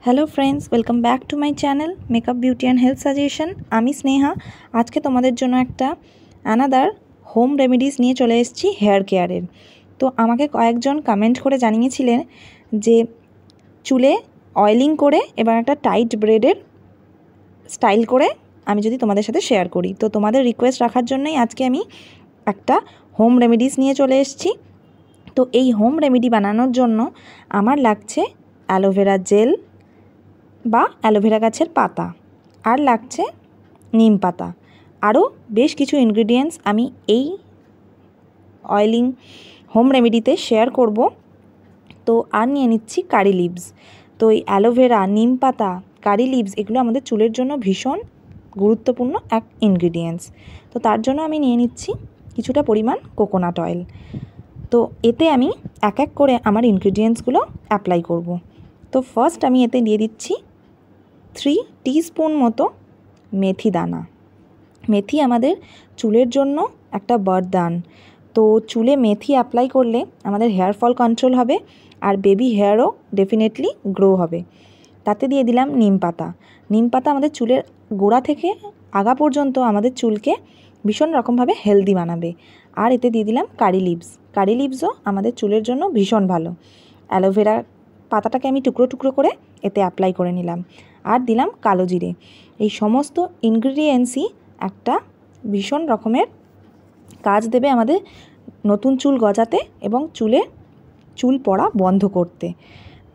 Hello friends, welcome back to my channel makeup beauty and health suggestion. আমি স্নেহা। আজকে তোমাদের জন্য একটা অ্যানাদার হোম রেমেডিস নিয়ে চলে এসেছি হেয়ার কেয়ারের। তো আমাকে কয়েকজন কমেন্ট করে জানিয়েছিলেন যে চুলে অয়েলিং করে এবং একটা টাইট ব্রেডের স্টাইল করে আমি যদি তোমাদের সাথে শেয়ার করি। তো তোমাদের রিকোয়েস্ট রাখার জন্যই আজকে আমি একটা হোম রেমেডিস নিয়ে চলে এসেছি। তো এই হোম রেমেডি বানানোর জন্য আমার লাগছে অ্যালোভেরা জেল বা অ্যালোভেরা গাছের পাতা, আর লাগছে নিম পাতা, আরও বেশ কিছু ইনগ্রিডিয়েন্টস আমি এই অয়েলিং হোম রেমেডিতে শেয়ার করব। তো আর নিয়ে নিচ্ছি কারি লিভস। তো এই অ্যালোভেরা, নিম পাতা, কারি লিভস এগুলো আমাদের চুলের জন্য ভীষণ গুরুত্বপূর্ণ এক ইনগ্রিডিয়েন্টস। তো তার জন্য আমি নিয়ে নিচ্ছি কিছুটা পরিমাণ কোকোনাট অয়েল। তো এতে আমি এক এক করে আমার ইনগ্রিডিয়েন্টসগুলো অ্যাপ্লাই করব। তো ফার্স্ট আমি এতে দিয়ে দিচ্ছি 3 টিস্পুন মতো মেথি দানা। মেথি আমাদের চুলের জন্য একটা বরদান। তো চুলে মেথি অ্যাপ্লাই করলে আমাদের হেয়ার ফল কন্ট্রোল হবে আর বেবি হেয়ারও ডেফিনেটলি গ্রো হবে। তাতে দিয়ে দিলাম নিম পাতা। নিম পাতা আমাদের চুলের গোড়া থেকে আগা পর্যন্ত আমাদের চুলকে ভীষণ রকমভাবে হেলদি বানাবে। আর এতে দিয়ে দিলাম কারি লিভস। কারি লিভসও আমাদের চুলের জন্য ভীষণ ভালো। অ্যালোভেরা পাতাটাকে আমি টুকরো টুকরো করে এতে অ্যাপ্লাই করে নিলাম। আর দিলাম কালো জিরে। এই সমস্ত ইনগ্রিডিয়েন্টসই একটা ভীষণ রকমের কাজ দেবে আমাদের নতুন চুল গজাতে এবং চুল পড়া বন্ধ করতে।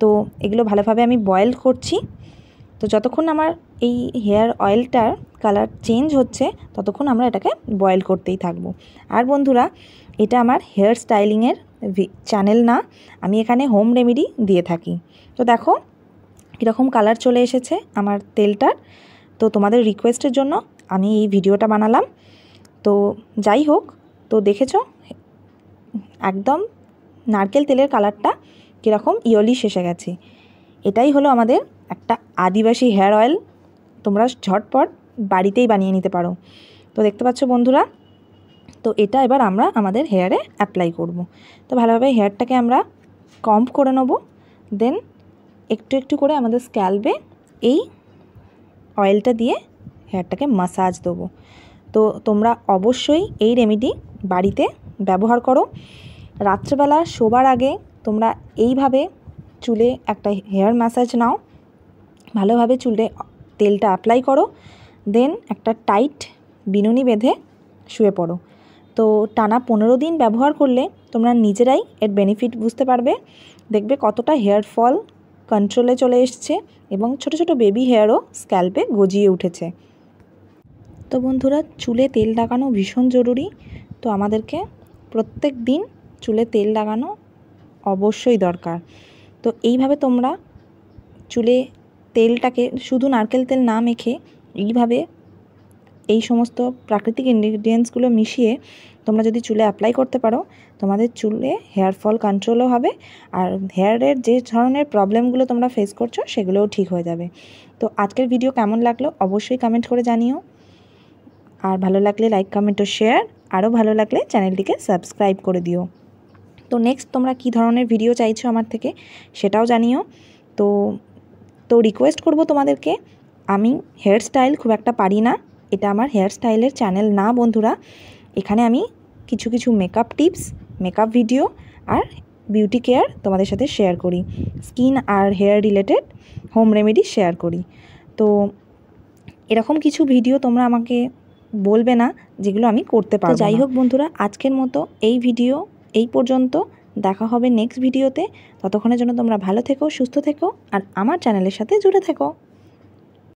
তো এগুলো ভালোভাবে আমি বয়েল করছি। তো যতক্ষণ আমার এই হেয়ার অয়েলটার কালার চেঞ্জ হচ্ছে ততক্ষণ আমরা এটাকে বয়েল করতেই থাকবো। আর বন্ধুরা, এটা আমার হেয়ার স্টাইলিংয়ের চ্যানেল না, আমি এখানে হোম রেমেডি দিয়ে থাকি। তো দেখো কীরকম কালার চলে এসেছে আমার তেলটার। তো তোমাদের রিকোয়েস্টের জন্য আমি এই ভিডিওটা বানালাম। তো যাই হোক, তো দেখেছো একদম নারকেল তেলের কালারটা কীরকম ইয়লিশ এসে গেছে। এটাই হলো আমাদের একটা আদিবাসী হেয়ার অয়েল। তোমরা ঝটপট বাড়িতেই বানিয়ে নিতে পারো। তো দেখতে পাচ্ছ বন্ধুরা, তো এটা এবার আমরা আমাদের হেয়ারে অ্যাপ্লাই করব। তো ভালোভাবে হেয়ারটাকে আমরা কম্ব করে নেব। দেন একটু একটু করে আমাদের স্ক্যাল্পে এই অয়েলটা দিয়ে হেয়ারটাকে মাসাজ দেবো। তো তোমরা অবশ্যই এই রেমেডি বাড়িতে ব্যবহার করো। রাত্রেবেলা শোবার আগে তোমরা এইভাবে চুলে একটা হেয়ার ম্যাসাজ নাও, ভালোভাবে চুলে তেলটা অ্যাপ্লাই করো, দেন একটা টাইট বিনুনি বেঁধে শুয়ে পড়ো। তো টানা 15 দিন ব্যবহার করলে তোমরা নিজেরাই এর বেনিফিট বুঝতে পারবে। দেখবে কতটা হেয়ার ফল কন্ট্রোলে চলে এসছে এবং ছোট ছোট বেবি হেয়ারও স্ক্যাল্পে গজিয়ে উঠেছে। তো বন্ধুরা, চুলে তেল লাগানো ভীষণ জরুরি। তো আমাদেরকে প্রত্যেক দিন চুলে তেল লাগানো অবশ্যই দরকার। তো এইভাবে তোমরা চুলে তেলটাকে শুধু নারকেল তেল না মেখে এইভাবে এই সমস্ত প্রাকৃতিক ইনগ্রিডিয়েন্টসগুলো মিশিয়ে তোমরা যদি চুলে অ্যাপ্লাই করতে পারো, তোমাদের চুলে হেয়ার ফল কন্ট্রোলও হবে আর হেয়ারের যে ধরনের প্রবলেমগুলো তোমরা ফেস করছো সেগুলোও ঠিক হয়ে যাবে। তো আজকের ভিডিও কেমন লাগলো অবশ্যই কমেন্ট করে জানিও। আর ভালো লাগলে লাইক, কমেন্ট ও শেয়ার। আরও ভালো লাগলে চ্যানেলটিকে সাবস্ক্রাইব করে দিও। তো নেক্সট তোমরা কী ধরনের ভিডিও চাইছো আমার থেকে সেটাও জানিও। তো তো রিকোয়েস্ট করব তোমাদেরকে, আমি হেয়ার স্টাইল খুব একটা পারি না, এটা আমার হেয়ার স্টাইলের চ্যানেল না বন্ধুরা। এখানে আমি কিছু কিছু মেকআপ টিপস, মেকআপ ভিডিও আর বিউটি কেয়ার তোমাদের সাথে শেয়ার করি। স্কিন আর hair related home remedy share করি। তো এরকম কিছু ভিডিও তোমরা আমাকে বলবে না যেগুলো আমি করতে পারবো না। যাই হোক বন্ধুরা, আজকের মতো এই ভিডিও এই পর্যন্ত। দেখা হবে নেক্সট ভিডিওতে। ততক্ষণের জন্য তোমরা ভালো থেকো, সুস্থ থেকো আর আমার চ্যানেলের সাথে জুড়ে থেকো।